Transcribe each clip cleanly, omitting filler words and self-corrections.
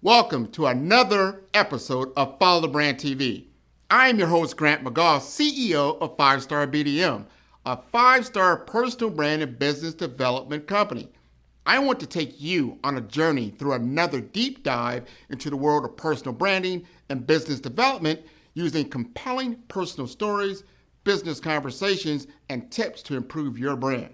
Welcome to another episode of Follow the Brand TV. I am your host, Grant McGaugh, CEO of 5-Star BDM, a 5-star personal brand and business development company. I want to take you on a journey through another deep dive into the world of personal branding and business development using compelling personal stories, business conversations, and tips to improve your brand.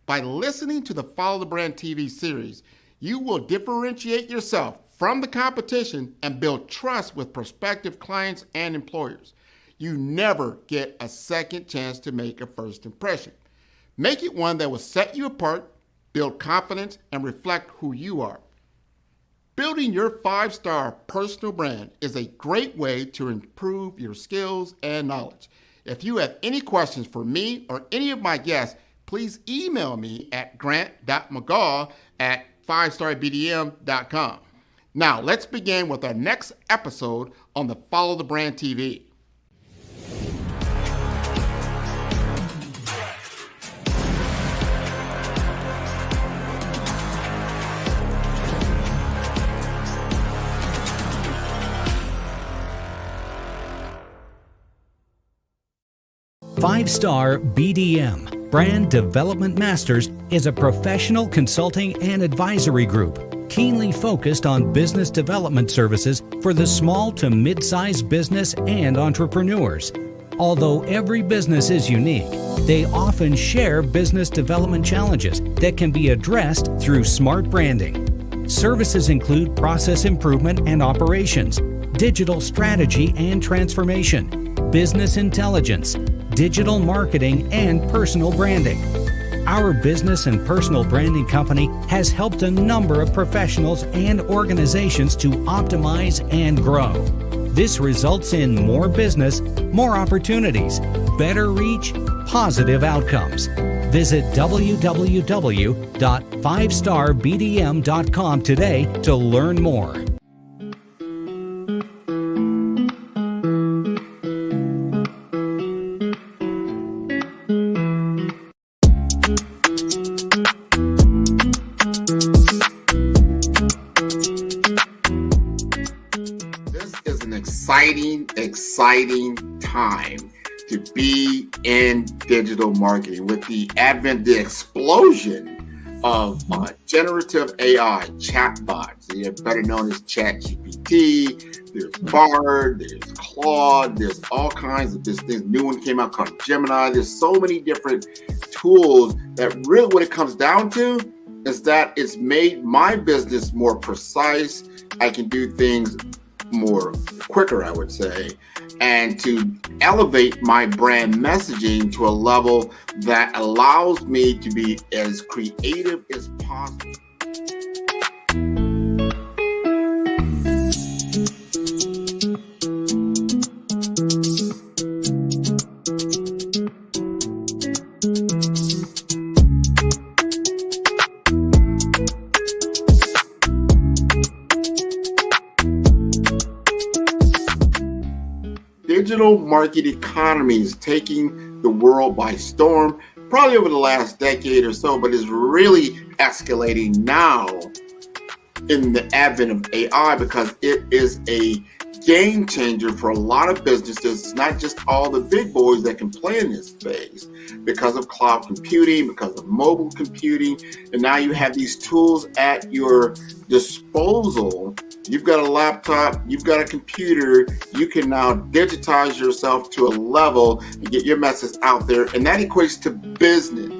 By listening to the Follow the Brand TV series, you will differentiate yourself from the competition and build trust with prospective clients and employers. You never get a second chance to make a first impression. Make it one that will set you apart, build confidence, and reflect who you are. Building your 5-star personal brand is a great way to improve your skills and knowledge. If you have any questions for me or any of my guests, please email me at grant.mcgaugh@5starbdm.com. Now, let's begin with our next episode on the Follow the Brand TV. Five-Star BDM, Brand Development Masters, is a professional consulting and advisory group keenly focused on business development services for the small to mid-sized business and entrepreneurs. Although every business is unique, they often share business development challenges that can be addressed through smart branding. Services include process improvement and operations, digital strategy and transformation, business intelligence, digital marketing, and personal branding. Our business and personal branding company has helped a number of professionals and organizations to optimize and grow. This results in more business, more opportunities, better reach, positive outcomes. Visit www.5starbdm.com today to learn more. Exciting time to be in digital marketing with the advent, the explosion of generative AI chatbots. They're better known as ChatGPT. There's Bard, there's Claude, there's all kinds of this new one came out called Gemini. There's so many different tools that really what it comes down to is that it's made my business more precise. I can do things more quicker, I would say, and to elevate my brand messaging to a level that allows me to be as creative as possible. Digital market economy is taking the world by storm, probably over the last decade or so, but is really escalating now in the advent of AI because it is a game changer for a lot of businesses. It's not just all the big boys that can play in this space because of cloud computing, because of mobile computing, and now you have these tools at your disposal. You've got a laptop, you've got a computer, you can now digitize yourself to a level and get your message out there, and that equates to business.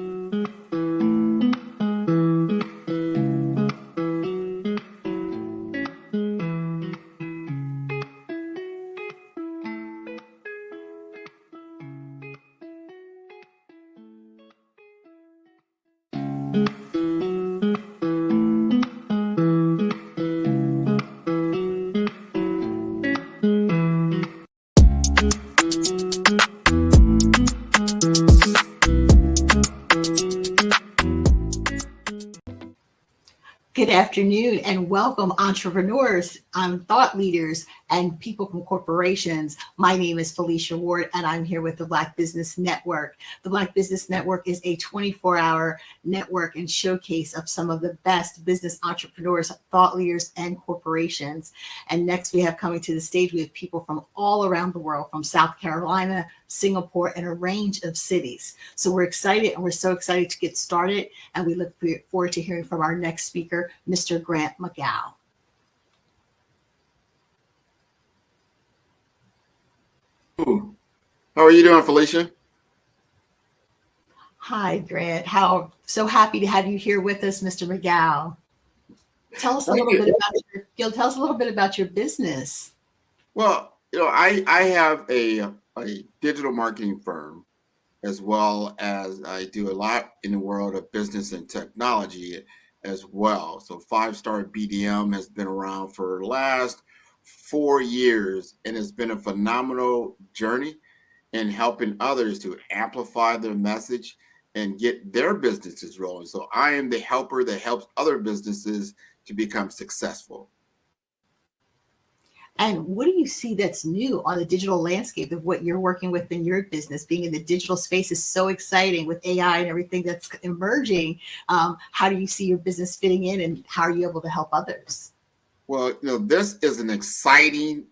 Good afternoon and welcome, entrepreneurs, thought leaders, and people from corporations. My name is Felicia Ward, and I'm here with the Black Business Network. The Black Business Network is a 24-hour network and showcase of some of the best business entrepreneurs, thought leaders, and corporations. And next we have coming to the stage, we have people from all around the world, from South Carolina, Singapore, and a range of cities. So we're excited, and we're so excited to get started, and we look forward to hearing from our next speaker, Mr. Grant McGow. How are you doing, Felicia? Hi, Grant. So happy to have you here with us, Mr. McGow. Tell us a little bit about your business. Well, I have a digital marketing firm, as well as I do a lot in the world of business and technology as well. So 5-Star BDM has been around for the last 4 years, and it's been a phenomenal journey in helping others to amplify their message and get their businesses rolling. So I am the helper that helps other businesses to become successful. And what do you see that's new on the digital landscape of what you're working with in your business? Being in the digital space is so exciting with AI and everything that's emerging. How do you see your business fitting in, and how are you able to help others? Well, this is an exciting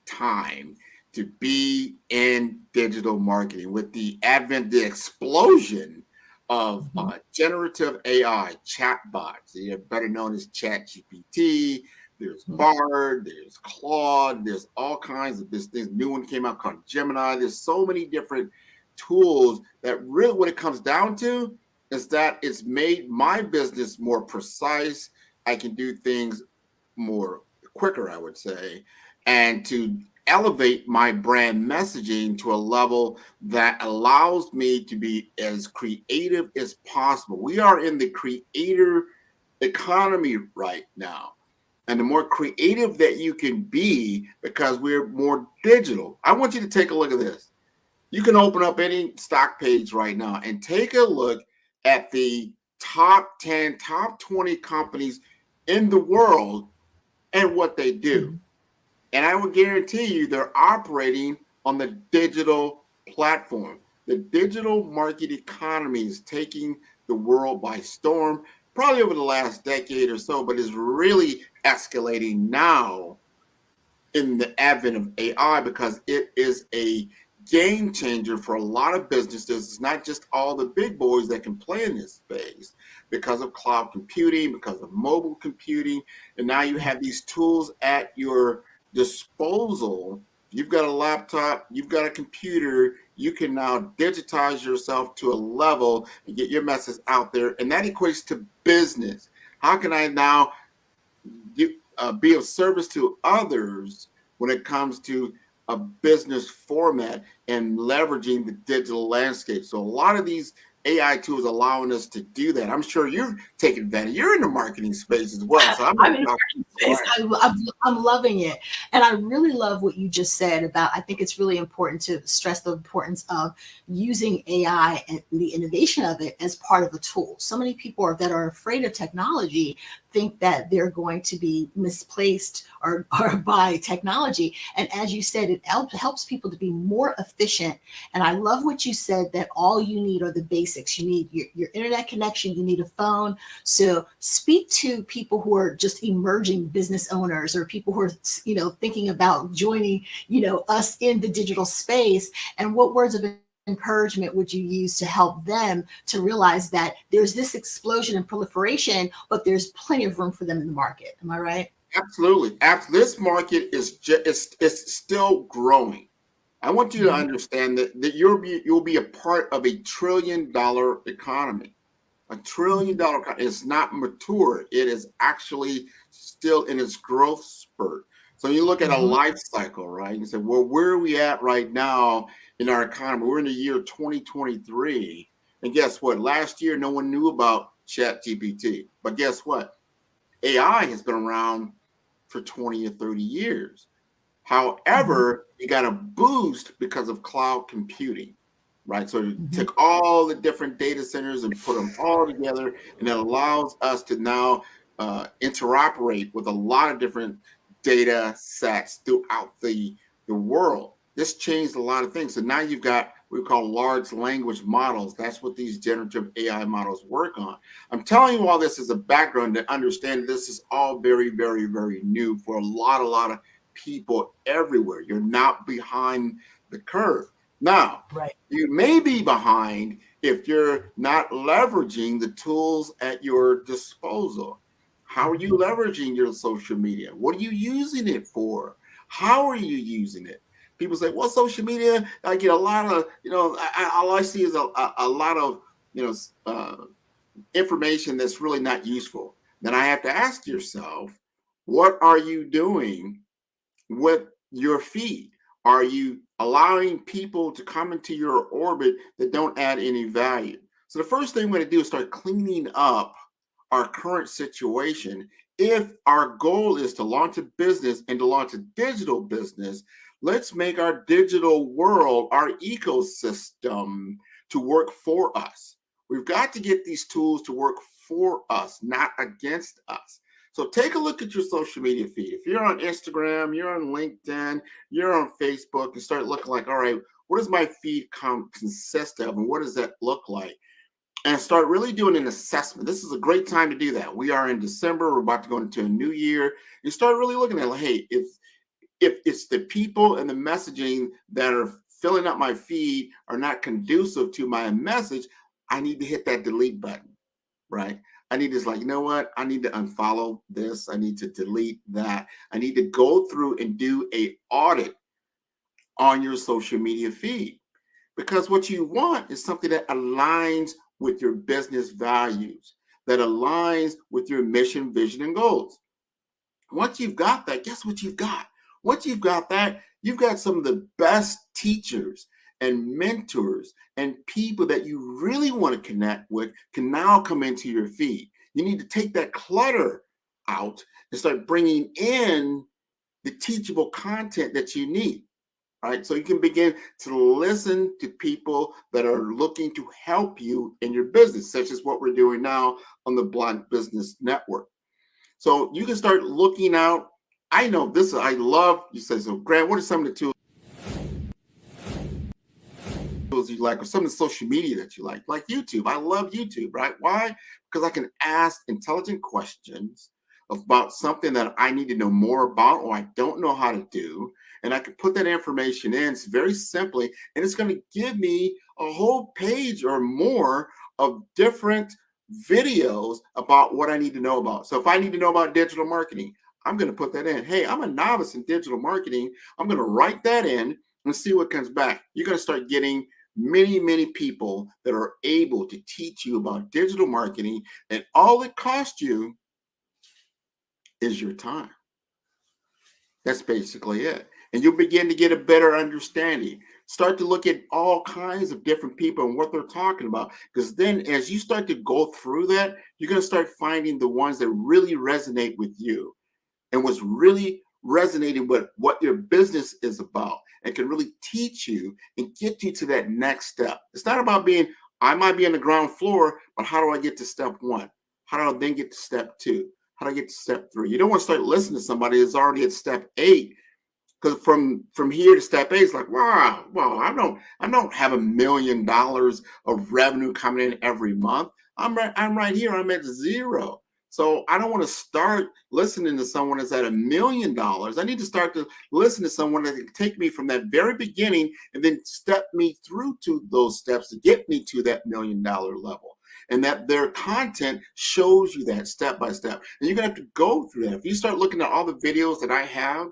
time to be in digital marketing with the the explosion of generative AI chatbots, better known as ChatGPT. There's Bard, there's Claude, there's all kinds of this new one came out called Gemini. There's so many different tools that really what it comes down to is that it's made my business more precise. I can do things more quicker, I would say, and to elevate my brand messaging to a level that allows me to be as creative as possible. We are in the creator economy right now. And the more creative that you can be, because we're more digital. I want you to take a look at this. You can open up any stock page right now and take a look at the top 10, top 20 companies in the world and what they do. And I will guarantee you they're operating on the digital platform. The digital market economy is taking the world by storm, probably over the last decade or so, but is really escalating now in the advent of AI, because it is a game changer for a lot of businesses. It's not just all the big boys that can play in this space because of cloud computing, because of mobile computing. And now you have these tools at your disposal. You've got a laptop, you've got a computer, you can now digitize yourself to a level and get your message out there. And that equates to business. How can I now be of service to others when it comes to a business format and leveraging the digital landscape? So a lot of these AI tools allowing us to do that. I'm sure you're taking advantage. You're in the marketing space as well. So I'm in the marketing space. I'm loving it. And I really love what you just said about, I think it's really important to stress the importance of using AI and the innovation of it as part of a tool. So many people that are afraid of technology think that they're going to be misplaced or by technology. And as you said, it helps people to be more efficient. And I love what you said, that all you need are the basics. You need your internet connection, you need a phone. So speak to people who are just emerging business owners, or people who are, thinking about joining, us in the digital space. And what words of encouragement would you use to help them to realize that there's this explosion and proliferation, but there's plenty of room for them in the market? Am I right? Absolutely. This market is it's still growing. I want you to understand that you'll be a part of $1 trillion economy. $1 trillion is not mature. It is actually still in its growth spurt. So you look at a life cycle, right? You say, well, where are we at right now in our economy? We're in the year 2023. And guess what? Last year, no one knew about ChatGPT. But guess what? AI has been around for 20 or 30 years. However, you got a boost because of cloud computing, right? So you took all the different data centers and put them all together, and it allows us to now interoperate with a lot of different data sets throughout the world. This changed a lot of things. So now you've got what we call large language models. That's what these generative AI models work on. I'm telling you all this as a background to understand this is all very, very, very new for a lot of people everywhere. You're not behind the curve. Now, Right. you may be behind if you're not leveraging the tools at your disposal. How are you leveraging your social media? What are you using it for? How are you using it? People say, well, social media, I get a lot of, all I see is a lot of, information that's really not useful. Then I have to ask yourself, what are you doing with your feed? Are you allowing people to come into your orbit that don't add any value? So the first thing we're going to do is start cleaning up our current situation. If our goal is to launch a business and to launch a digital business, let's make our digital world, our ecosystem, to work for us. We've got to get these tools to work for us, not against us. So take a look at your social media feed. If you're on Instagram, you're on LinkedIn, you're on Facebook, and start looking like, all right, what does my feed consist of, and what does that look like? And start really doing an assessment. This is a great time to do that. We are in December. We're about to go into a new year. You start really looking at, like, hey, if it's the people and the messaging that are filling up my feed are not conducive to my message, I need to hit that delete button, right? I need to, like, you know what? I need to unfollow this. I need to delete that. I need to go through and do a audit on your social media feed, because what you want is something that aligns with your business values, that aligns with your mission, vision, and goals. Once you've got that, guess what you've got? Once you've got that, you've got some of the best teachers and mentors and people that you really want to connect with can now come into your feed. You need to take that clutter out and start bringing in the teachable content that you need. Right, so you can begin to listen to people that are looking to help you in your business, such as what we're doing now on the Black Business Network. So you can start looking out. I know this, I love, you say, so Grant, what are some of the tools you like, or some of the social media that you like YouTube? I love YouTube, right? Why? Because I can ask intelligent questions about something that I need to know more about or I don't know how to do. And I can put that information in very simply, and it's going to give me a whole page or more of different videos about what I need to know about. So if I need to know about digital marketing, I'm going to put that in. Hey, I'm a novice in digital marketing. I'm going to write that in and see what comes back. You're going to start getting many people that are able to teach you about digital marketing, and all it costs you is your time. That's basically it. And you'll begin to get a better understanding. Start to look at all kinds of different people and what they're talking about. Because then as you start to go through that, you're going to start finding the ones that really resonate with you and what's really resonating with what your business is about, and can really teach you and get you to that next step. It's not about I might be on the ground floor, but how do I get to step one? How do I then get to step two? How do I get to step three? You don't want to start listening to somebody that's already at step 8, because from here to step 8, it's like, wow, I don't have $1 million of revenue coming in every month. I'm right here. I'm at 0. So I don't want to start listening to someone that's at $1 million. I need to start to listen to someone that can take me from that very beginning and then step me through to those steps to get me to that $1 million level. And that their content shows you that step by step. And you're going to have to go through that. If you start looking at all the videos that I have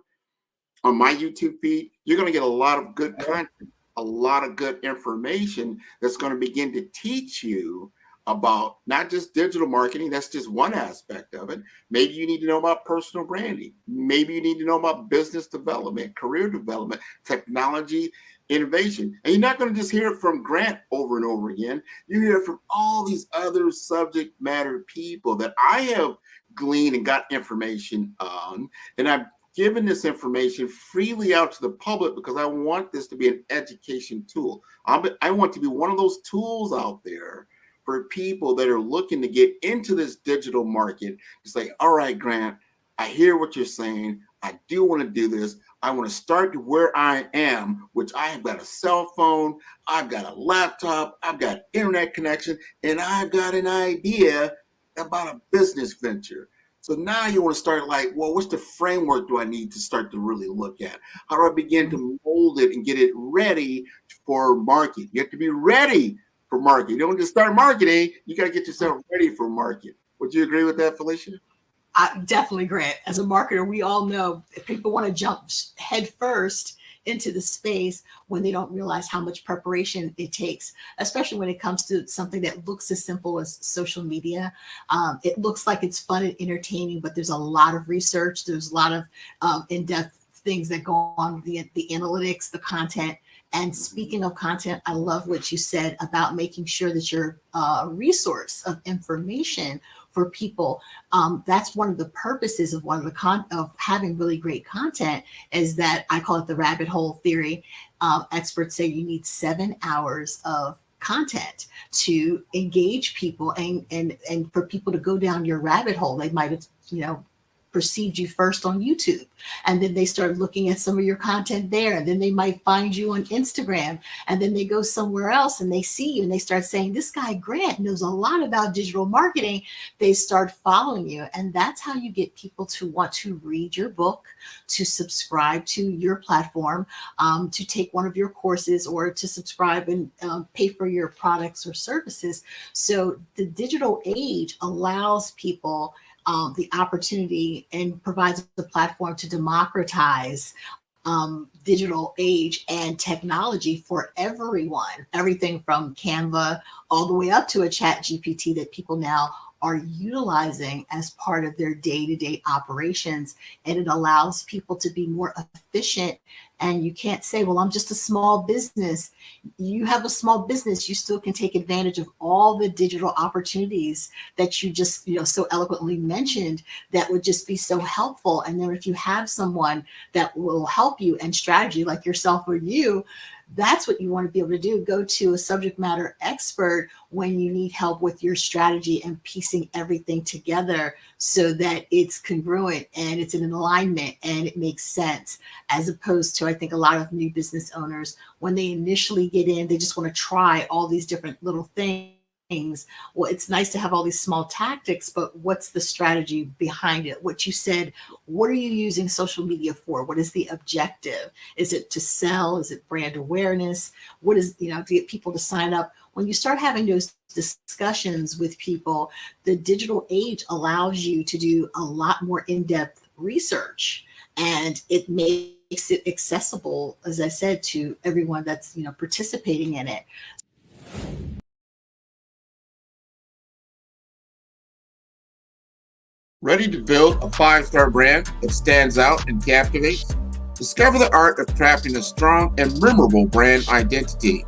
on my YouTube feed, you're going to get a lot of good content, a lot of good information that's going to begin to teach you about not just digital marketing. That's just one aspect of it. Maybe you need to know about personal branding. Maybe you need to know about business development, career development, technology, innovation. And you're not going to just hear it from Grant over and over again. You hear it from all these other subject matter people that I have gleaned and got information on. And I've given this information freely out to the public because I want this to be an education tool. I want to be one of those tools out there for people that are looking to get into this digital market to say, all right, Grant, I hear what you're saying. I do want to do this. I want to start where I am, which I have got a cell phone, I've got a laptop, I've got internet connection, and I've got an idea about a business venture. So now you want to start like, well, what's the framework do I need to start to really look at? How do I begin to mold it and get it ready for market? You have to be ready for market. You don't just start marketing, you got to get yourself ready for market. Would you agree with that, Felicia? I definitely agree. As a marketer, we all know if people want to jump head first into the space when they don't realize how much preparation it takes, especially when it comes to something that looks as simple as social media. It looks like it's fun and entertaining, but there's a lot of research. There's a lot of in-depth things that go on with the analytics, the content. And speaking of content, I love what you said about making sure that you're a resource of information for people. That's one of the purposes of of having really great content, is that I call it the rabbit hole theory. Experts say you need 7 hours of content to engage people and for people to go down your rabbit hole. They might have, perceived you first on YouTube, and then they start looking at some of your content there, and then they might find you on Instagram, and then they go somewhere else and they see you and they start saying, this guy Grant knows a lot about digital marketing. They start following you, and that's how you get people to want to read your book, to subscribe to your platform, to take one of your courses, or to subscribe and pay for your products or services. So the digital age allows people the opportunity and provides a platform to democratize digital age and technology for everyone, everything from Canva all the way up to a chat GPT that people now are utilizing as part of their day-to-day operations. And it allows people to be more efficient. And you can't say, well, I'm just a small business. You have a small business, you still can take advantage of all the digital opportunities that you just, so eloquently mentioned, that would just be so helpful. And then if you have someone that will help you and strategy like yourself or you, that's what you want to be able to do. Go to a subject matter expert when you need help with your strategy and piecing everything together so that it's congruent and it's in alignment and it makes sense, as opposed to, I think, a lot of new business owners, when they initially get in, they just want to try all these different little things. Well, it's nice to have all these small tactics, but what's the strategy behind it? What you said, what are you using social media for? What is the objective? Is it to sell? Is it brand awareness? What is, to get people to sign up? When you start having those discussions with people, the digital age allows you to do a lot more in-depth research, and it makes it accessible, as I said, to everyone that's, participating in it. Ready to build a 5-star brand that stands out and captivates? Discover the art of crafting a strong and memorable brand identity.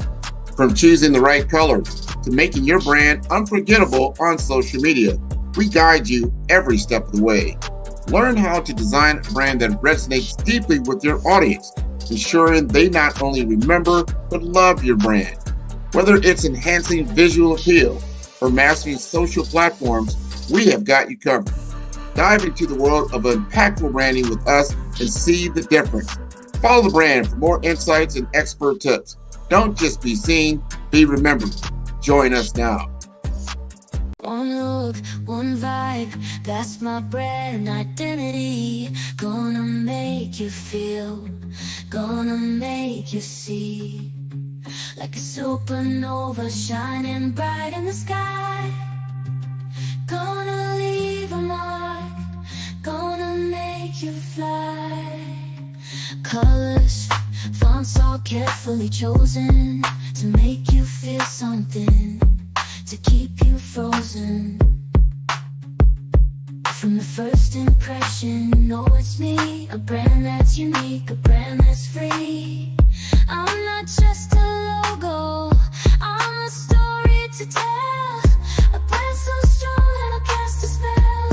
From choosing the right colors to making your brand unforgettable on social media, we guide you every step of the way. Learn how to design a brand that resonates deeply with your audience, ensuring they not only remember but love your brand. Whether it's enhancing visual appeal or mastering social platforms, we have got you covered. Dive into the world of impactful branding with us and see the difference. Follow the brand for more insights and expert tips. Don't just be seen, be remembered. Join us now. One look, one vibe, that's my brand identity. Gonna make you feel, gonna make you see. Like a supernova shining bright in the sky. Gonna leave a mark, gonna make you fly. Colors, fonts all carefully chosen to make you feel something, to keep you frozen. From the first impression, you know it's me. A brand that's unique, a brand that's free. I'm not just a logo, I'm a story to tell. A brand so strong that'll cast a spell.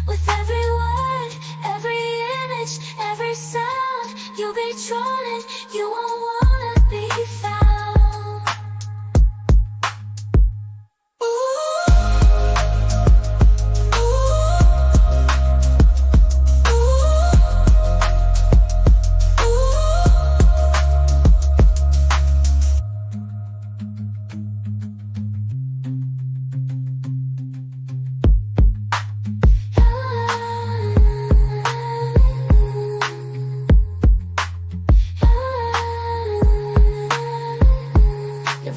With every word, every image, every sound, you'll be drawn in, you won't wanna be found. Ooh. Ooh. Ooh.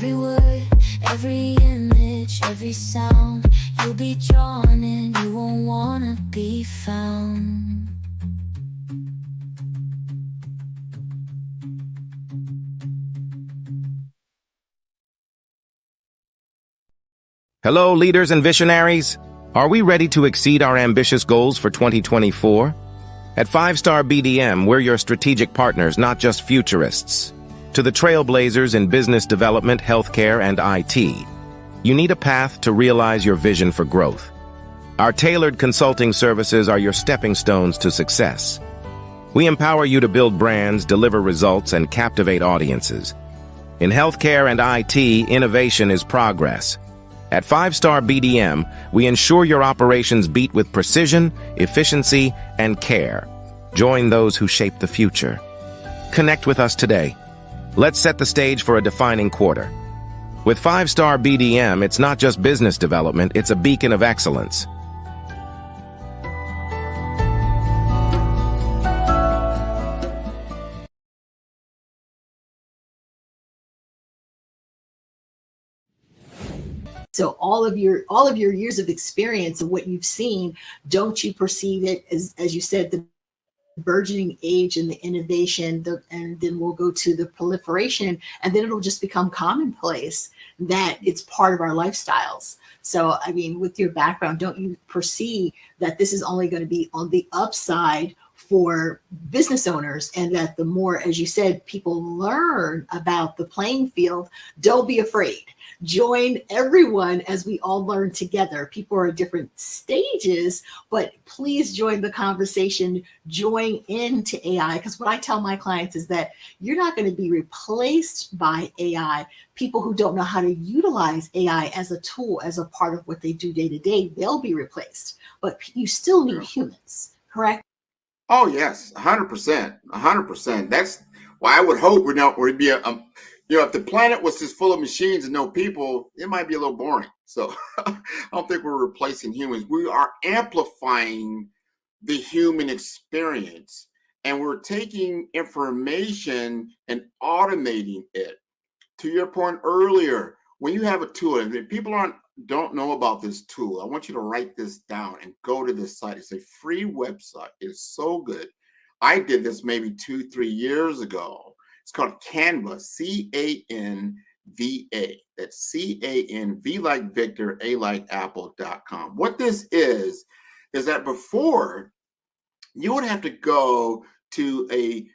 Every word, every image, every sound, you'll be drawn in, you won't wanna be found. Hello, leaders and visionaries. Are we ready to exceed our ambitious goals for 2024? At 5-Star BDM, we're your strategic partners, not just futurists. To the trailblazers in business development, healthcare, and IT, you need a path to realize your vision for growth. Our tailored consulting services are your stepping stones to success. We empower you to build brands, deliver results, and captivate audiences. In healthcare and IT, innovation is progress. At 5-Star BDM, we ensure your operations beat with precision, efficiency, and care. Join those who shape the future. Connect with us today. Let's set the stage for a defining quarter. With 5-Star BDM, it's not just business development, it's a beacon of excellence. So all of your years of experience and what you've seen, don't you perceive it as you said, the burgeoning age and the innovation, and then we'll go to the proliferation, and then it'll just become commonplace that it's part of our lifestyles. So, I mean, with your background, don't you perceive that this is only going to be on the upside for business owners, and that the more, as you said, people learn about the playing field, don't be afraid. Join everyone as we all learn together. People are at different stages, but please join the conversation, join into AI. Because what I tell my clients is that you're not going to be replaced by AI. People who don't know how to utilize AI as a tool, as a part of what they do day to day, they'll be replaced. But you still need humans, correct? Oh yes, 100%, 100%. That's why I would hope we'd be if the planet was just full of machines and no people, it might be a little boring. So I don't think we're replacing humans. We are amplifying the human experience, and we're taking information and automating it. To your point earlier, when you have a tool, and if people don't know about this tool, I want you to write this down and go to this site. It's a free website. It's so good. I did this maybe 2-3 years ago. It's called Canva, C-A-N-V-A. That's C-A-N-V like Victor, A like Apple.com. What this is that before you would have to go to a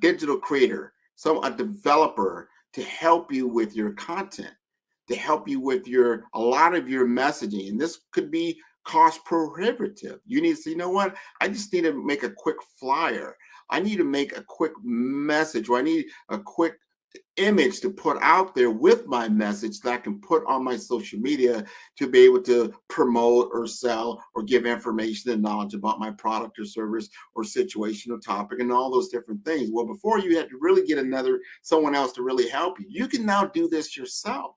digital creator, a developer, to help you with your content, to help you with a lot of your messaging. And this could be cost prohibitive. You need to say, you know what? I just need to make a quick flyer. I need to make a quick message, or I need a quick image to put out there with my message that I can put on my social media to be able to promote or sell or give information and knowledge about my product or service or situation or topic and all those different things. Well, before you had to really get someone else to really help you. You can now do this yourself,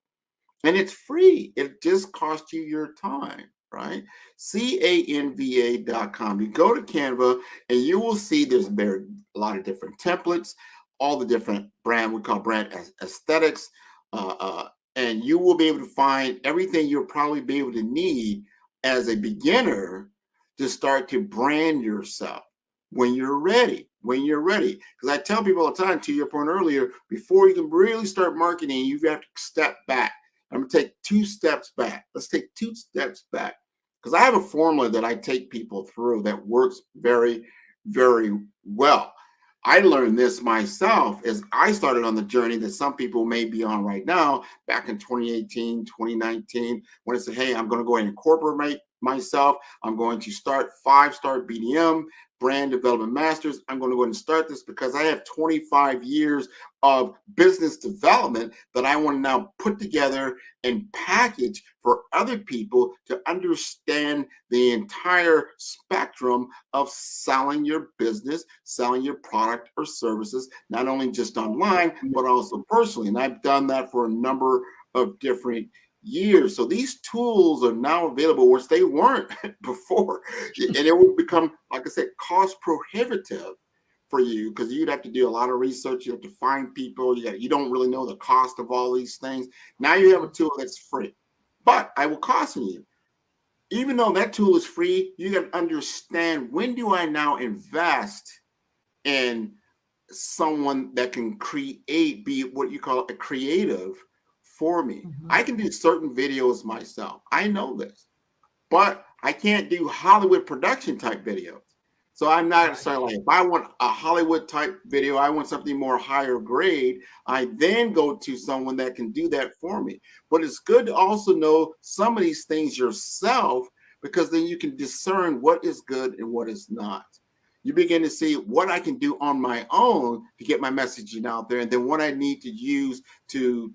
and it's free. It just costs you your time, right? Canva.com. You go to Canva and you will see there's a lot of different templates, all the different we call brand aesthetics, and you will be able to find everything you'll probably be able to need as a beginner to start to brand yourself when you're ready. Because I tell people all the time, to your point earlier, before you can really start marketing, you have to step back. I'm going to take 2 steps back. Let's take 2 steps back. Because I have a formula that I take people through that works very, very well. I learned this myself as I started on the journey that some people may be on right now, back in 2018, 2019, when I said, hey, I'm going to go ahead and incorporate myself. I'm going to start 5-Star BDM, Brand Development Masters. I'm going to go ahead and start this because I have 25 years of business development that I want to now put together and package for other people to understand the entire spectrum of selling your business, selling your product or services, not only just online, but also personally. And I've done that for a number of different years. So these tools are now available, which they weren't before. And it will become, like I said, cost prohibitive for you because you'd have to do a lot of research. You have to find people. You don't really know the cost of all these things. Now you have a tool that's free. But I will caution you, even though that tool is free, you got to understand, when do I now invest in someone that can create, be what you call a creative for me? I can do certain videos myself. I know this, but I can't do Hollywood production type videos. So I'm not saying, like, if I want a Hollywood type video, I want something more higher grade, I then go to someone that can do that for me. But it's good to also know some of these things yourself, because then you can discern what is good and what is not. You begin to see what I can do on my own to get my messaging out there, and then what I need to use to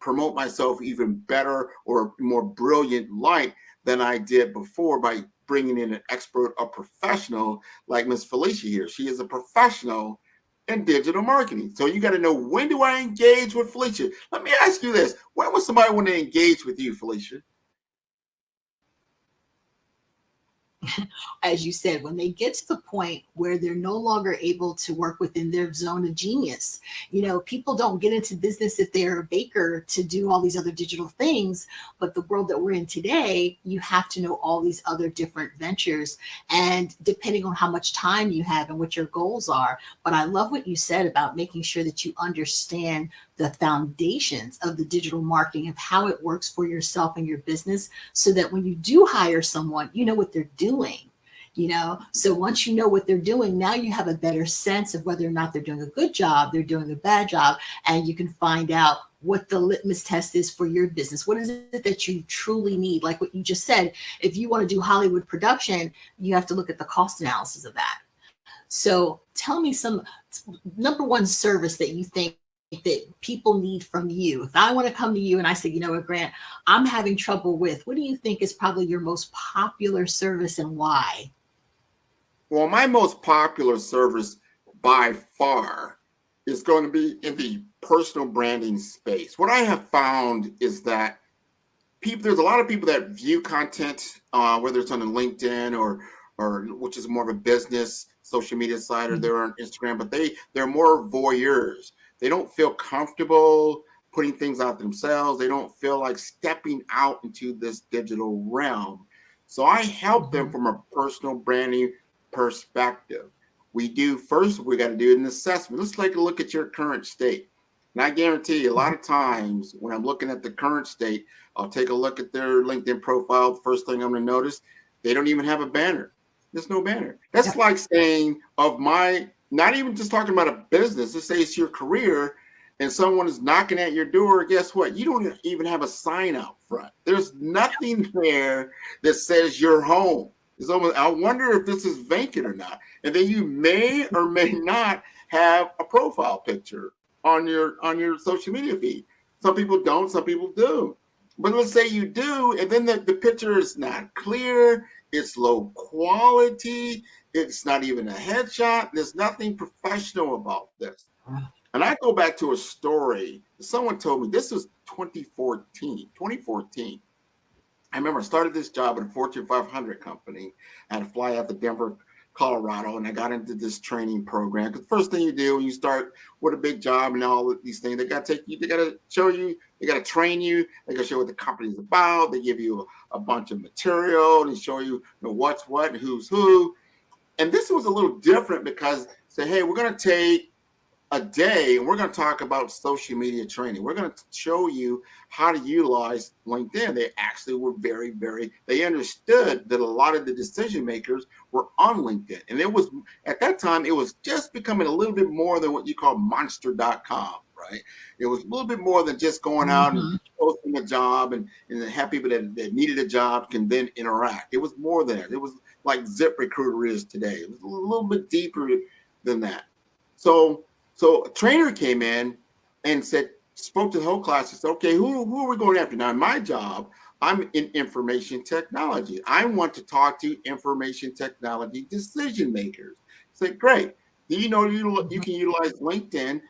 promote myself even better or more brilliant light than I did before, by bringing in an expert, a professional like Miss Felicia here. She is a professional in digital marketing. So you got to know, when do I engage with Felicia? Let me ask you this. When would somebody want to engage with you, Felicia? As you said, when they get to the point where they're no longer able to work within their zone of genius. People don't get into business if they're a baker to do all these other digital things, but the world that we're in today, you have to know all these other different ventures, and depending on how much time you have and what your goals are. But I love what you said about making sure that you understand the foundations of the digital marketing, of how it works for yourself and your business, so that when you do hire someone, you know what they're doing. So once you know what they're doing, now you have a better sense of whether or not they're doing a good job, they're doing a bad job, and you can find out what the litmus test is for your business. What is it that you truly need? Like what you just said, if you want to do Hollywood production, you have to look at the cost analysis of that. So tell me some number one service that you think that people need from you. If I want to come to you and I say, what, Grant, I'm having trouble with, what do you think is probably your most popular service, and why? Well, my most popular service by far is going to be in the personal branding space. What I have found is that there's a lot of people that view content, whether it's on LinkedIn or which is more of a business social media site, or they're on Instagram, but they're more voyeurs. They don't feel comfortable putting things out themselves. They don't feel like stepping out into this digital realm. So I help them from a personal branding perspective. We got to do an assessment. Let's take a look at your current state. And I guarantee you, a lot of times when I'm looking at the current state, I'll take a look at their LinkedIn profile. The first thing I'm going to notice, they don't even have a banner. There's no banner. That's like saying not even just talking about a business. Let's say it's your career and someone is knocking at your door. Guess what? You don't even have a sign out front. There's nothing there that says you're home. I wonder if this is vacant or not. And then you may or may not have a profile picture on your social media feed. Some people don't, some people do. But let's say you do, and then the picture is not clear, it's low quality, it's not even a headshot. There's nothing professional about this. And I go back to a story. Someone told me, this was 2014. I remember I started this job at a Fortune 500 company. I had to fly out to Denver, Colorado, and I got into this training program. Because the first thing you do when you start with a big job and all of these things, they got to show you, they got to train you, they got to show you what the company's about. They give you a bunch of material and show you, what's what and who's who. And this was a little different because say, hey, we're going to take a day and we're going to talk about social media training. We're going to show you how to utilize LinkedIn. They actually were they understood that a lot of the decision makers were on LinkedIn. And at that time, it was just becoming a little bit more than what you call monster.com, right? It was a little bit more than just going out and posting a job and have people that needed a job can then interact. It was more than that. It was like ZipRecruiter is today. It was a little bit deeper than that. So a trainer came in and spoke to the whole class and said, okay, who are we going after? Now, in my job, I'm in information technology. I want to talk to information technology decision makers. I said, great. Do you know you can utilize LinkedIn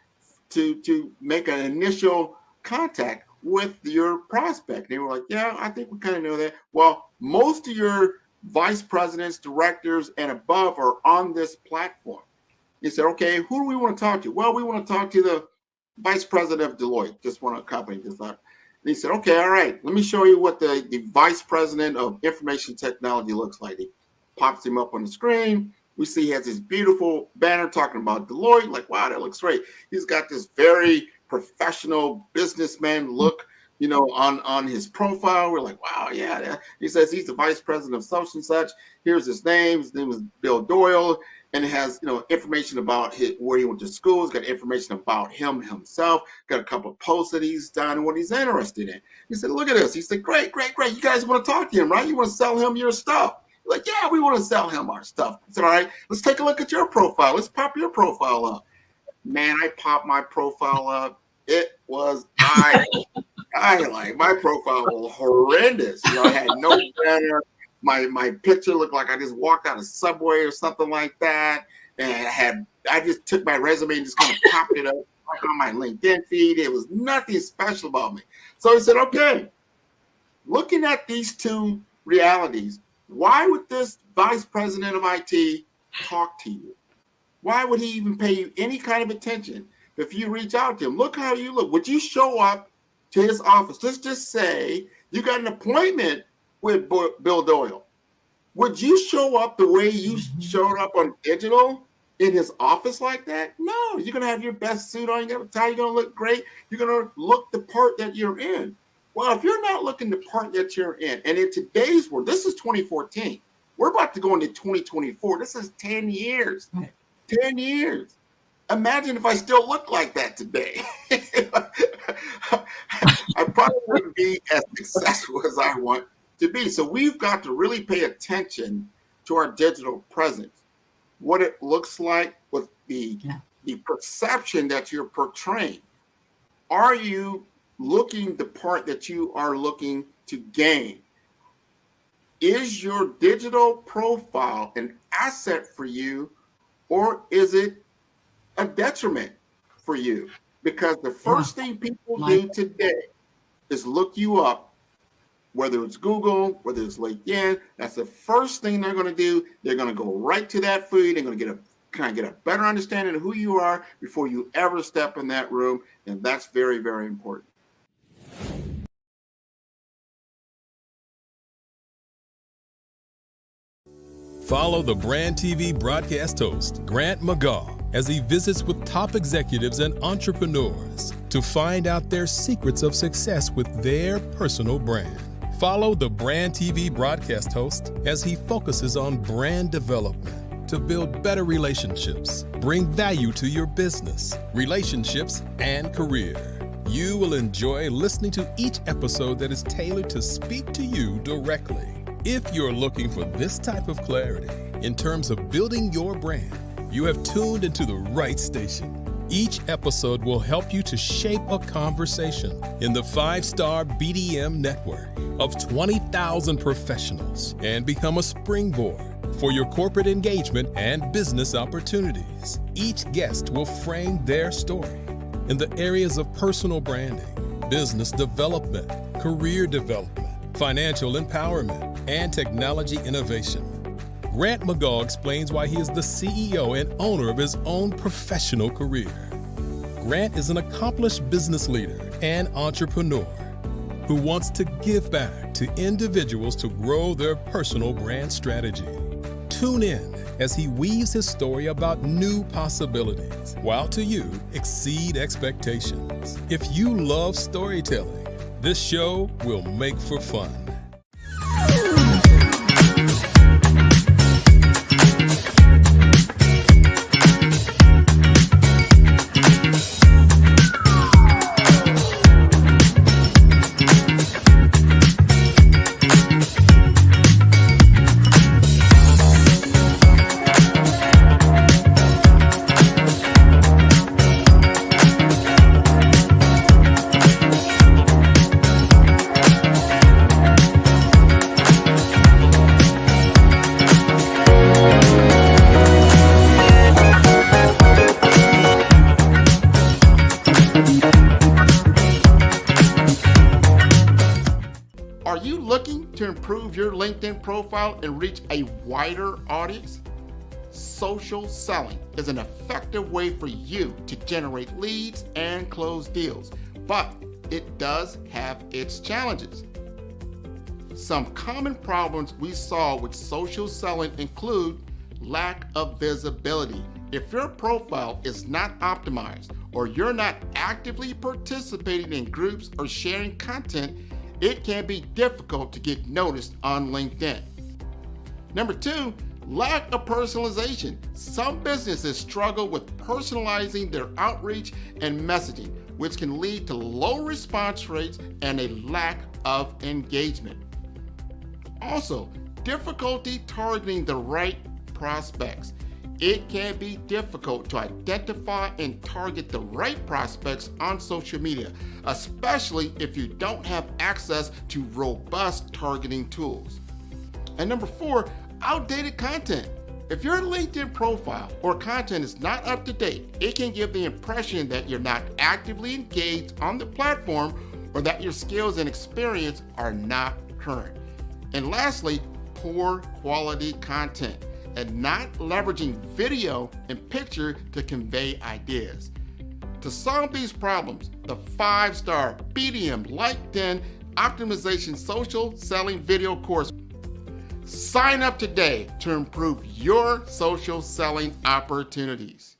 to make an initial contact with your prospect? They were like, yeah, I think we kind of know that. Well, most of your vice presidents, directors, and above are on this platform. He said, okay, who do we want to talk to? Well, we want to talk to the vice president of Deloitte, just one of the company. Just like, and he said, okay, all right, let me show you what the vice president of information technology looks like. He pops him up on the screen. We see he has this beautiful banner talking about Deloitte. Like, wow, that looks great. He's got this very professional businessman look, on his profile. We're like, wow, yeah. He says he's the vice president of such and such. Here's his name. His name is Bill Doyle. And it has, information about where he went to school. It's got information about himself. Got a couple of posts that he's done and what he's interested in. He said, look at this. He said, great. You guys want to talk to him, right? You want to sell him your stuff. Like, yeah, we want to sell him our stuff. I said, all right, let's take a look at your profile. Let's pop your profile up. Man, I popped my profile up. It was my profile was horrendous. I had no banner. My picture looked like I just walked out of Subway or something like that. And I just took my resume and just kind of popped it up on my LinkedIn feed. It was nothing special about me. So I said, okay, looking at these two realities, why would this vice president of IT talk to you? Why would he even pay you any kind of attention if you reach out to him? Look how you look. Would you show up to his office? Let's just say you got an appointment with Bill Doyle. Would you show up the way you showed up on digital in his office like that? No, you're going to have your best suit on. You're going to tie. You're going to look great. You're going to look the part that you're in. Well, if you're not looking the part that you're in, and in today's world, this is 2014. We're about to go into 2024. This is 10 years. 10 years. Imagine if I still looked like that today. I probably wouldn't be as successful as I want to be. So we've got to really pay attention to our digital presence, what it looks like, with the perception that you're portraying. Are you looking the part that you are looking to gain? Is your digital profile an asset for you, or is it a detriment for you? Because the first thing people do today is look you up, whether it's Google, whether it's LinkedIn. That's the first thing they're going to do. They're going to go right to that feed. They're going to get a better understanding of who you are before you ever step in that room. And that's very, very important. Follow the Brand TV broadcast host, Grant McGaw, as he visits with top executives and entrepreneurs to find out their secrets of success with their personal brand. Follow the Brand TV broadcast host as he focuses on brand development to build better relationships, bring value to your business, relationships, and career. You will enjoy listening to each episode that is tailored to speak to you directly. If you're looking for this type of clarity in terms of building your brand, you have tuned into the right station. Each episode will help you to shape a conversation in the 5-star BDM network of 20,000 professionals and become a springboard for your corporate engagement and business opportunities. Each guest will frame their story in the areas of personal branding, business development, career development, financial empowerment, and technology innovation. Grant McGaw explains why he is the CEO and owner of his own professional career. Grant is an accomplished business leader and entrepreneur who wants to give back to individuals to grow their personal brand strategy. Tune in as he weaves his story about new possibilities, while to you exceed expectations. If you love storytelling, this show will make for fun. Improve your LinkedIn profile and reach a wider audience? social selling is an effective way for you to generate leads and close deals, but it does have its challenges. Some common problems we saw with social selling include lack of visibility. If your profile is not optimized or you're not actively participating in groups or sharing content, it can be difficult to get noticed on LinkedIn. Number 2, lack of personalization. Some businesses struggle with personalizing their outreach and messaging, which can lead to low response rates and a lack of engagement. Also, difficulty targeting the right prospects. It can be difficult to identify and target the right prospects on social media, especially if you don't have access to robust targeting tools. And number 4, outdated content. If your LinkedIn profile or content is not up to date, it can give the impression that you're not actively engaged on the platform or that your skills and experience are not current. And lastly, poor quality content and not leveraging video and picture to convey ideas. To solve these problems, the 5-star BDM LinkedIn Optimization Social Selling Video course. Sign up today to improve your social selling opportunities.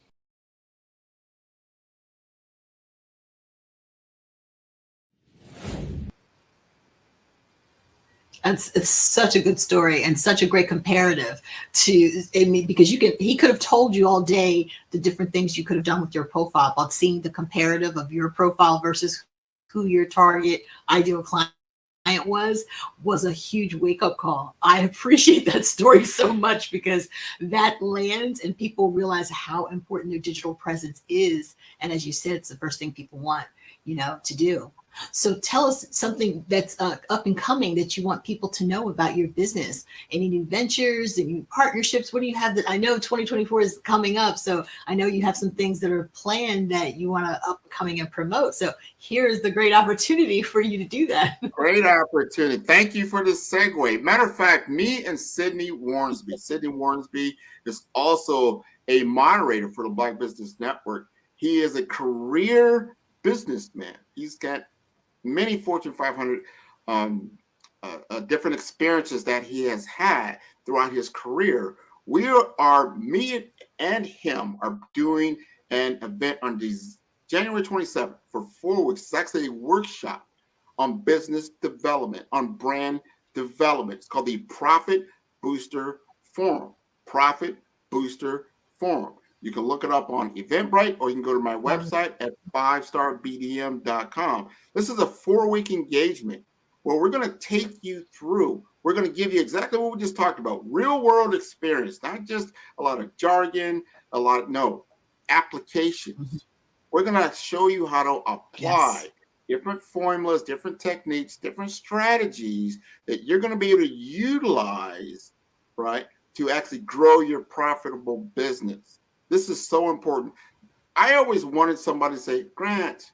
It's such a good story and such a great comparative to, I mean, because he could have told you all day the different things you could have done with your profile, but seeing the comparative of your profile versus who your target ideal client was a huge wake-up call. I appreciate that story so much because that lands and people realize how important their digital presence is. And as you said, it's the first thing people want, to do. So tell us something that's up and coming that you want people to know about your business. Any new ventures, any new partnerships? What do you have that I know 2024 is coming up? So I know you have some things that are planned that you want to upcoming and promote. So here's the great opportunity for you to do that. Great opportunity. Thank you for this segue. Matter of fact, me and Sydney Warnsby is also a moderator for the Black Business Network. He is a career businessman. He's got many Fortune 500 different experiences that he has had throughout his career. Me and him are doing an event on January 27th for 4 weeks. It's actually a workshop on business development, on brand development. It's called the Profit Booster Forum. Profit Booster Forum. You can look it up on Eventbrite, or you can go to my website at 5starbdm.com. This is a 4-week engagement where we're going to take you through. We're going to give you exactly what we just talked about, real world experience, not just a lot of jargon, applications. We're going to show you how to apply different formulas, different techniques, different strategies that you're going to be able to utilize, right, to actually grow your profitable business. This is so important. I always wanted somebody to say, Grant,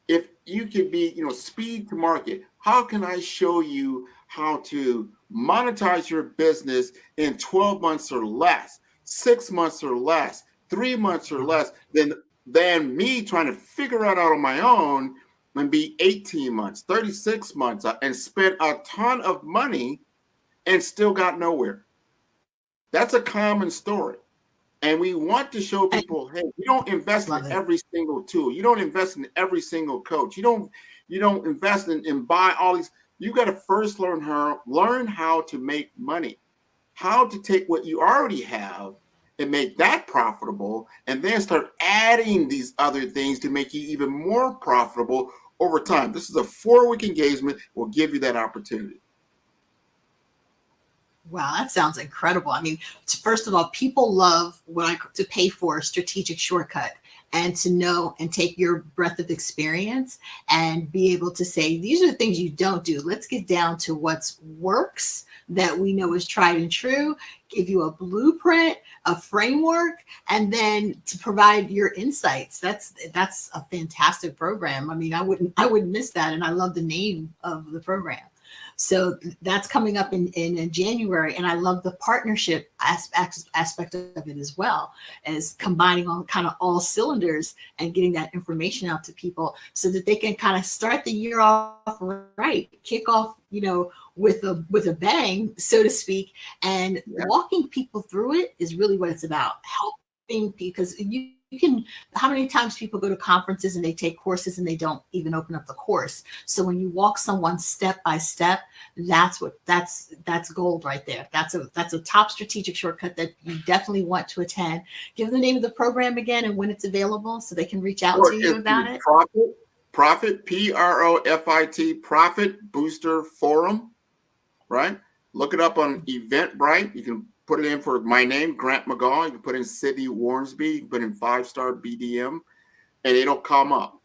if you could be, speed to market, how can I show you how to monetize your business in 12 months or less, 6 months or less, 3 months or less than me trying to figure it out on my own and be 18 months, 36 months and spend a ton of money and still got nowhere. That's a common story. And we want to show people, hey, you don't invest in every single tool. You don't invest in every single coach. You don't invest in buy all these. You got to first learn how to make money, how to take what you already have and make that profitable, and then start adding these other things to make you even more profitable over time. This is a 4-week engagement. We'll give you that opportunity. Wow, that sounds incredible. I mean, first of all, people love to pay for a strategic shortcut and to know and take your breadth of experience and be able to say, these are the things you don't do. Let's get down to what works that we know is tried and true, give you a blueprint, a framework, and then to provide your insights. That's a fantastic program. I mean, I wouldn't miss that. And I love the name of the program. So that's coming up in January. And I love the partnership aspect of it as well, as combining on kind of all cylinders and getting that information out to people so that they can kind of start the year off right, kick off, with a bang, so to speak. And walking people through it is really what it's about. Helping, because you can, how many times people go to conferences and they take courses and they don't even open up the course. So when you walk someone step by step, that's gold right there. That's a top strategic shortcut that you definitely want to attend. Give the name of the program again and when it's available so they can reach out to you about it. Profit, PROFIT, Profit Booster Forum, right? Look it up on Eventbrite. You can put it in for my name, Grant McGaw. You can put in Sydney Warnsby. You can put in 5-Star BDM, and it'll come up.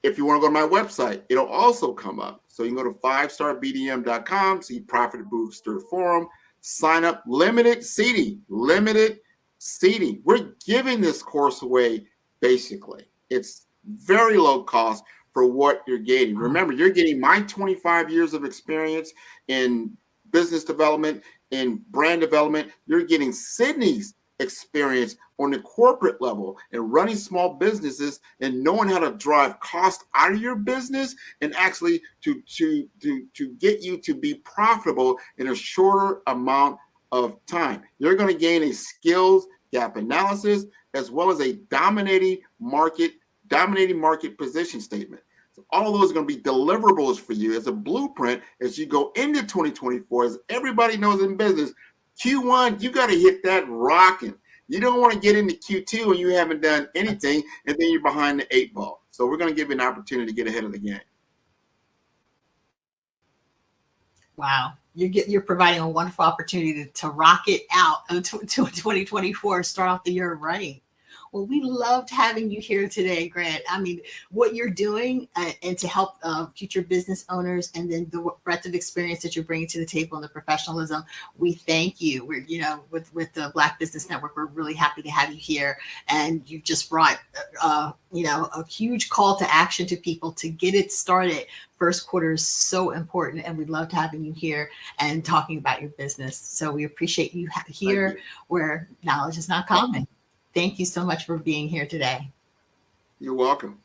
If you want to go to my website, it'll also come up. So you can go to 5starbdm.com, see Profit Booster Forum, sign up, limited seating. We're giving this course away, basically. It's very low cost for what you're getting. Remember, you're getting my 25 years of experience in business development, in brand development. You're getting Sydney's experience on the corporate level and running small businesses and knowing how to drive cost out of your business and actually to get you to be profitable in a shorter amount of time. You're going to gain a skills gap analysis as well as a dominating market position statement. So all of those are going to be deliverables for you as a blueprint as you go into 2024. As everybody knows in business, Q1, you got to hit that rocking. You don't want to get into Q2 and you haven't done anything, and then you're behind the 8 ball. So we're going to give you an opportunity to get ahead of the game. Wow. You're providing a wonderful opportunity to rock it out to 2024, start off the year right. Well, we loved having you here today, Grant. I mean, what you're doing and to help future business owners, and then the breadth of experience that you're bringing to the table and the professionalism, we thank you. We're, with the Black Business Network, we're really happy to have you here. And you've just brought, a huge call to action to people to get it started. First quarter is so important, and we loved having you here and talking about your business. So we appreciate you here where knowledge is not common. Thank you so much for being here today. You're welcome.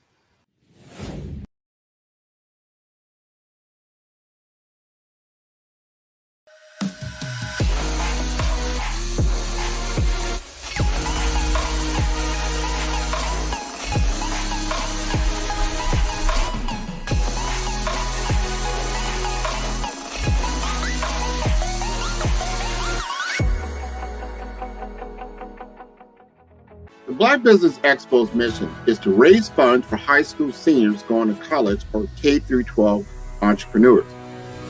The Black Business Expo's mission is to raise funds for high school seniors going to college or K-12 entrepreneurs.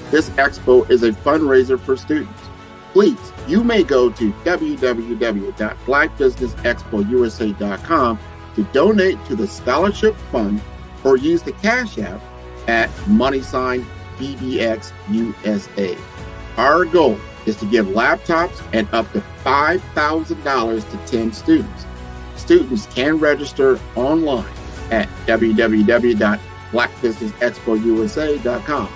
This expo is a fundraiser for students. Please, you may go to www.blackbusinessexpousa.com to donate to the scholarship fund or use the Cash App at $BBXUSA. Our goal is to give laptops and up to $5,000 to 10 students. Students can register online at www.blackbusinessexpousa.com.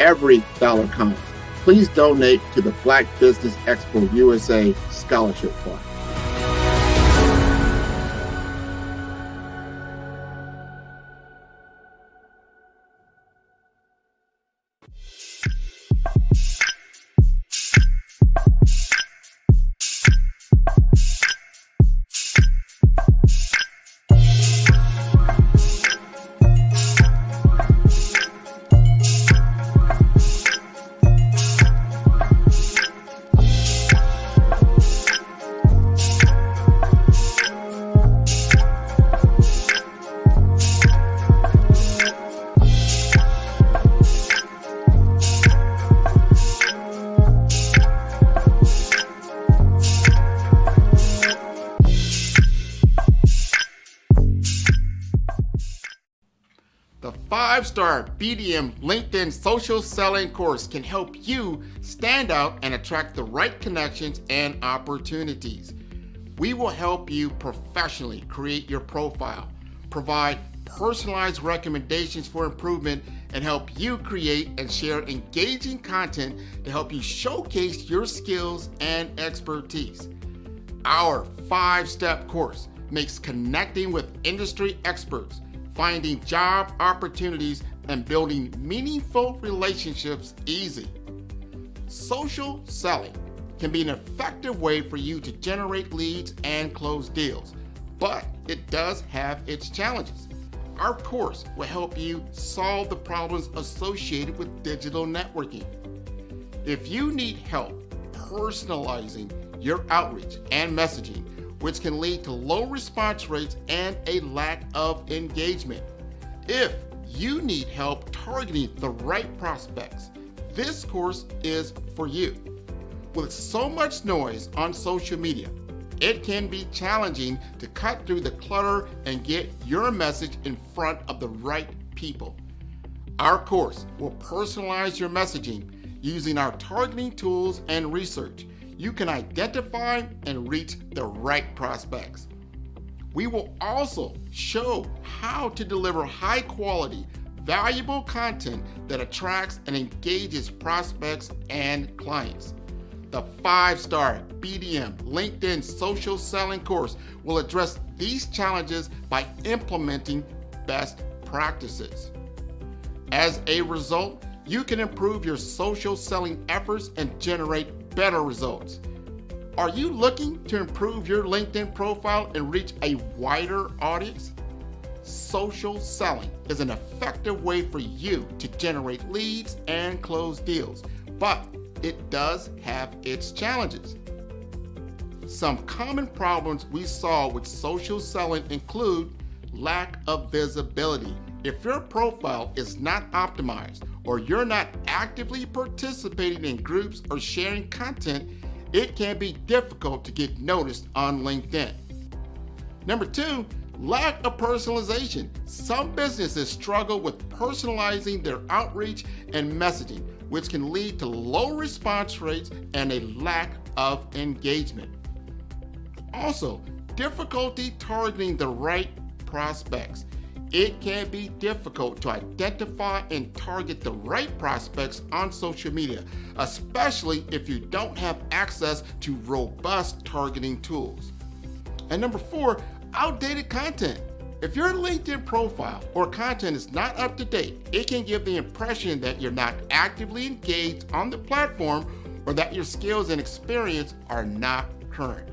Every dollar counts. Please donate to the Black Business Expo USA Scholarship Fund. The 5-Star BDM LinkedIn Social Selling course can help you stand out and attract the right connections and opportunities. We will help you professionally create your profile, provide personalized recommendations for improvement, and help you create and share engaging content to help you showcase your skills and expertise. Our 5-step course makes connecting with industry experts, finding job opportunities, and building meaningful relationships easy. Social selling can be an effective way for you to generate leads and close deals, but it does have its challenges. Our course will help you solve the problems associated with digital networking. If you need help personalizing your outreach and messaging, which can lead to low response rates and a lack of engagement. If you need help targeting the right prospects, this course is for you. With so much noise on social media, it can be challenging to cut through the clutter and get your message in front of the right people. Our course will personalize your messaging using our targeting tools and research. You can identify and reach the right prospects. We will also show how to deliver high quality, valuable content that attracts and engages prospects and clients. The 5-star BDM LinkedIn social selling course will address these challenges by implementing best practices. As a result, you can improve your social selling efforts and generate better results. Are you looking to improve your LinkedIn profile and reach a wider audience? Social selling is an effective way for you to generate leads and close deals, but it does have its challenges. Some common problems we saw with social selling include lack of visibility. If your profile is not optimized or you're not actively participating in groups or sharing content, it can be difficult to get noticed on LinkedIn. Number 2, lack of personalization. Some businesses struggle with personalizing their outreach and messaging, which can lead to low response rates and a lack of engagement. Also, difficulty targeting the right prospects. It can be difficult to identify and target the right prospects on social media, especially if you don't have access to robust targeting tools. And number 4, outdated content. If your LinkedIn profile or content is not up to date, it can give the impression that you're not actively engaged on the platform or that your skills and experience are not current.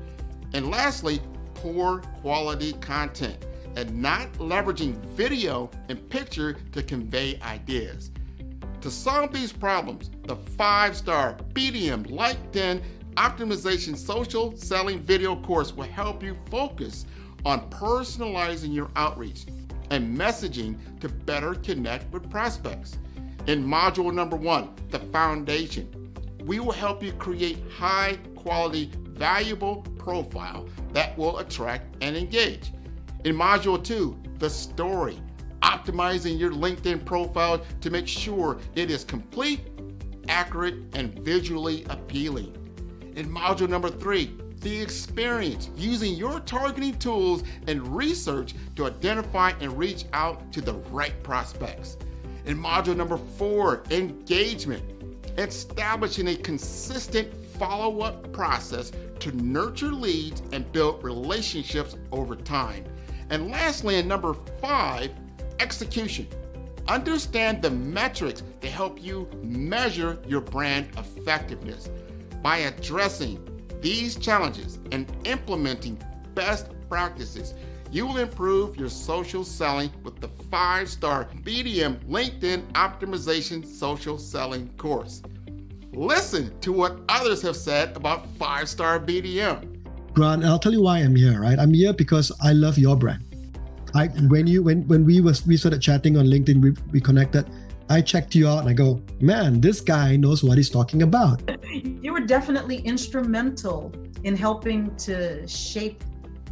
And lastly, poor quality content and not leveraging video and picture to convey ideas. To solve these problems, the 5-star BDM LinkedIn Optimization Social Selling Video course will help you focus on personalizing your outreach and messaging to better connect with prospects. In module number 1, the foundation, we will help you create high quality, valuable profile that will attract and engage. In module 2, the story, optimizing your LinkedIn profile to make sure it is complete, accurate, and visually appealing. In module number 3, the experience, using your targeting tools and research to identify and reach out to the right prospects. In module number 4, engagement, establishing a consistent follow-up process to nurture leads and build relationships over time. And lastly, in number 5, execution. Understand the metrics to help you measure your brand effectiveness. By addressing these challenges and implementing best practices, you will improve your social selling with the 5-star BDM LinkedIn Optimization Social Selling course. Listen to what others have said about 5-star BDM. Grant, I'll tell you why I'm here, right? I'm here because I love your brand. When we started chatting on LinkedIn, we connected. I checked you out and I go, man, this guy knows what he's talking about. You were definitely instrumental in helping to shape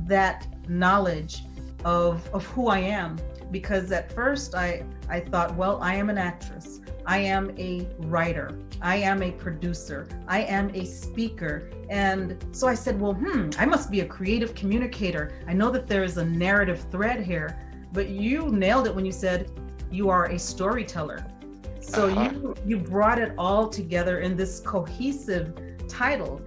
that knowledge of who I am. Because at first I thought, well, I am an actress. I am a writer. I am a producer. I am a speaker. And so I said, well, I must be a creative communicator. I know that there is a narrative thread here, but you nailed it when you said you are a storyteller. So you brought it all together in this cohesive title.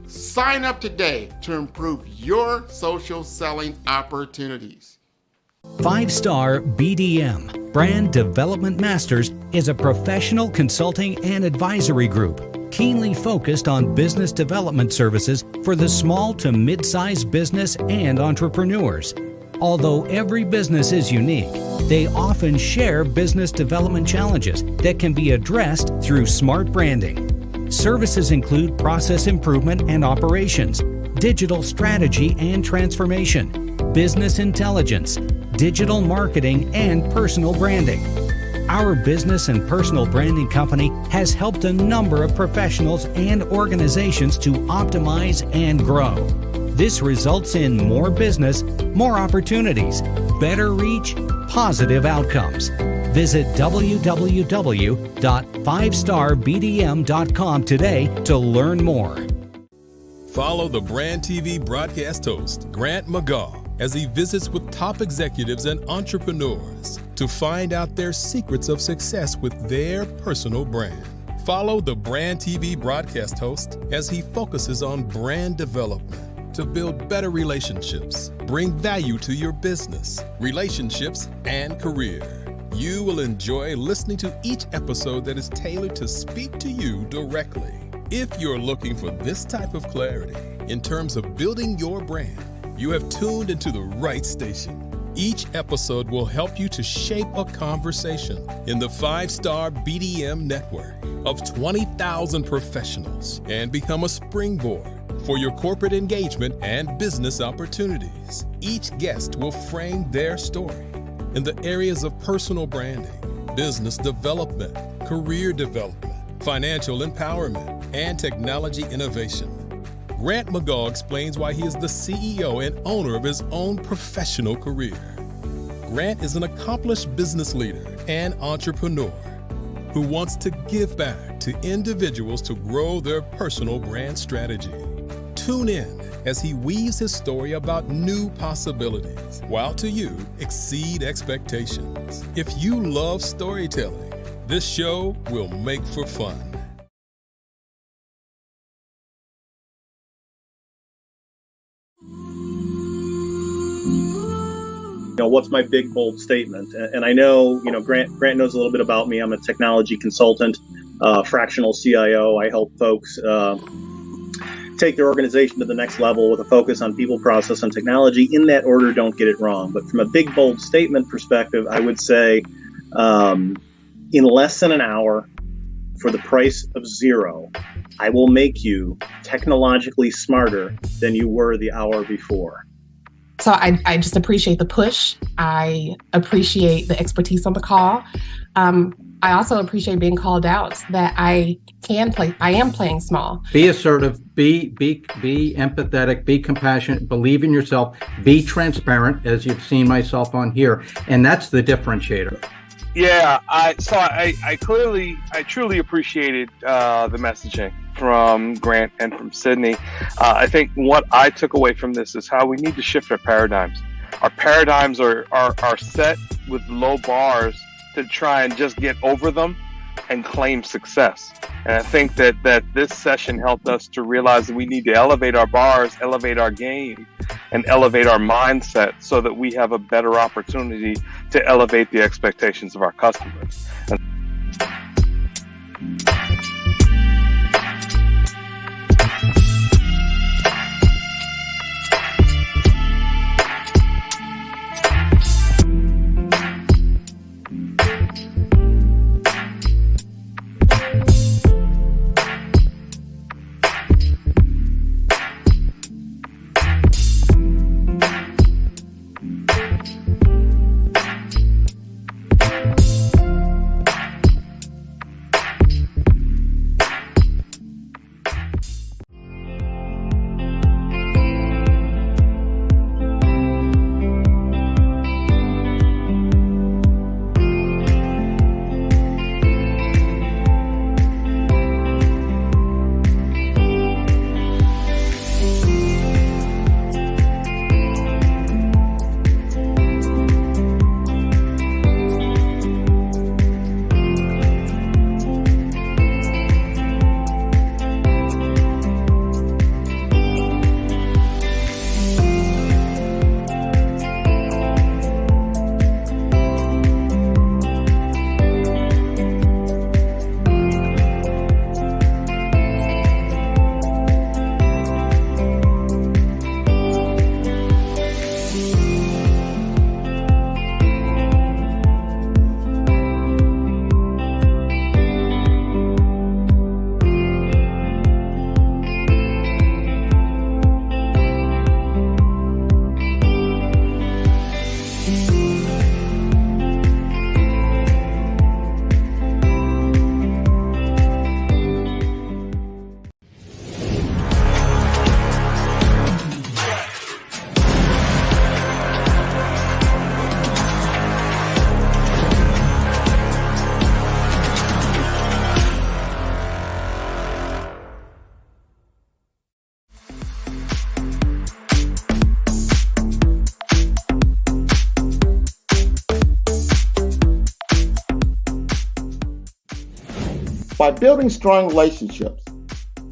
Sign up today to improve your social selling opportunities. 5-Star BDM, Brand Development Masters, is a professional consulting and advisory group keenly focused on business development services for the small to mid-sized business and entrepreneurs. Although every business is unique, they often share business development challenges that can be addressed through smart branding. Services include process improvement and operations, digital strategy and transformation, business intelligence, digital marketing, and personal branding. Our business and personal branding company has helped a number of professionals and organizations to optimize and grow. This results in more business, more opportunities, better reach, positive outcomes. Visit www.5starbdm.com today to learn more. Follow the Brand TV broadcast host, Grant McGaw, as he visits with top executives and entrepreneurs to find out their secrets of success with their personal brand. Follow the Brand TV broadcast host as he focuses on brand development to build better relationships, bring value to your business, relationships, and career. You will enjoy listening to each episode that is tailored to speak to you directly. If you're looking for this type of clarity in terms of building your brand, you have tuned into the right station. Each episode will help you to shape a conversation in the 5-Star BDM network of 20,000 professionals and become a springboard for your corporate engagement and business opportunities. Each guest will frame their story in the areas of personal branding, business development, career development, financial empowerment, and technology innovation. Grant McGaw explains why he is the CEO and owner of his own professional career. Grant is an accomplished business leader and entrepreneur who wants to give back to individuals to grow their personal brand strategy. Tune in as he weaves his story about new possibilities, while to you exceed expectations. If you love storytelling, this show will make for fun. What's my big bold statement? And I know, Grant knows a little bit about me. I'm a technology consultant, fractional CIO. I help folks take their organization to the next level with a focus on people, process, and technology. In that order, don't get it wrong. But from a big bold statement perspective, I would say in less than an hour, for the price of zero, I will make you technologically smarter than you were the hour before. So I just appreciate the push. I appreciate the expertise on the call. I also appreciate being called out that I am playing small. Be assertive, be empathetic, be compassionate, believe in yourself, be transparent, as you've seen myself on here. And that's the differentiator. Yeah, I truly appreciated the messaging from Grant and from Sydney. I think what I took away from this is how we need to shift our paradigms. Our paradigms are set with low bars to try and just get over them and claim success. And I think that this session helped us to realize that we need to elevate our bars, elevate our game, and elevate our mindset so that we have a better opportunity to elevate the expectations of our customers. By building strong relationships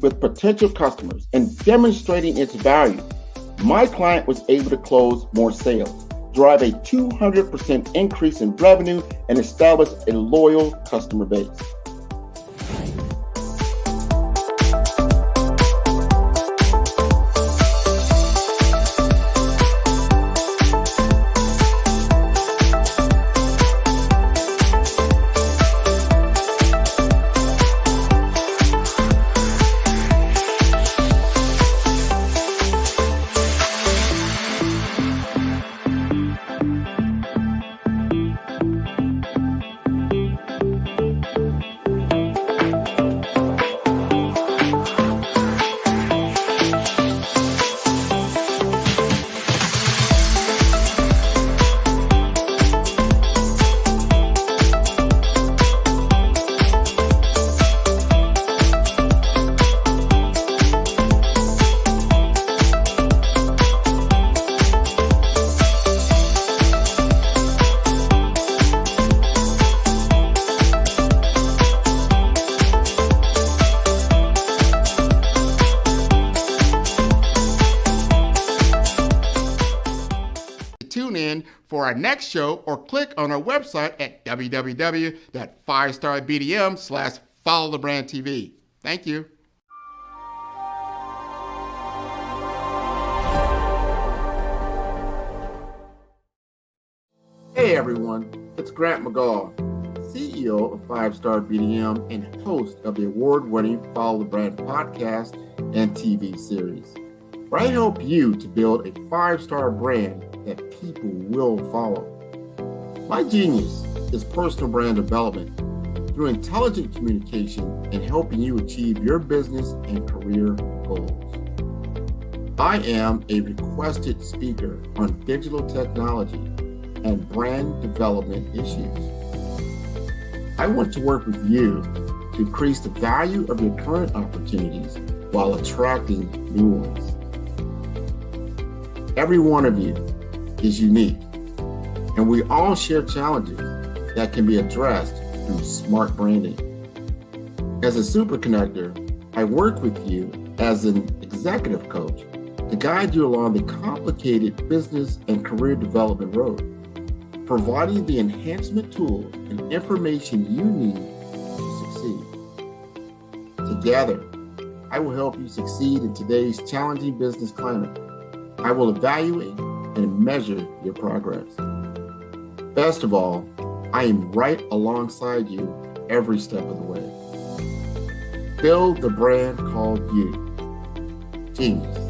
with potential customers and demonstrating its value, my client was able to close more sales, drive a 200% increase in revenue, and establish a loyal customer base. Tune in for our next show or click on our website at www.5starbdm/followthebrandtv. Thank you. Hey everyone, it's Grant McGaw, CEO of 5-Star BDM and host of the award-winning Follow the Brand podcast and TV series, where I help you to build a 5-star brand that people will follow. My genius is personal brand development through intelligent communication and helping you achieve your business and career goals. I am a requested speaker on digital technology and brand development issues. I want to work with you to increase the value of your current opportunities while attracting new ones. Every one of you is unique, and we all share challenges that can be addressed through smart branding. As a super connector, I work with you as an executive coach to guide you along the complicated business and career development road, providing the enhancement tools and information you need to succeed. Together, I will help you succeed in today's challenging business climate. I will evaluate and measure your progress. Best of all, I am right alongside you every step of the way. Build the brand called you. Genius.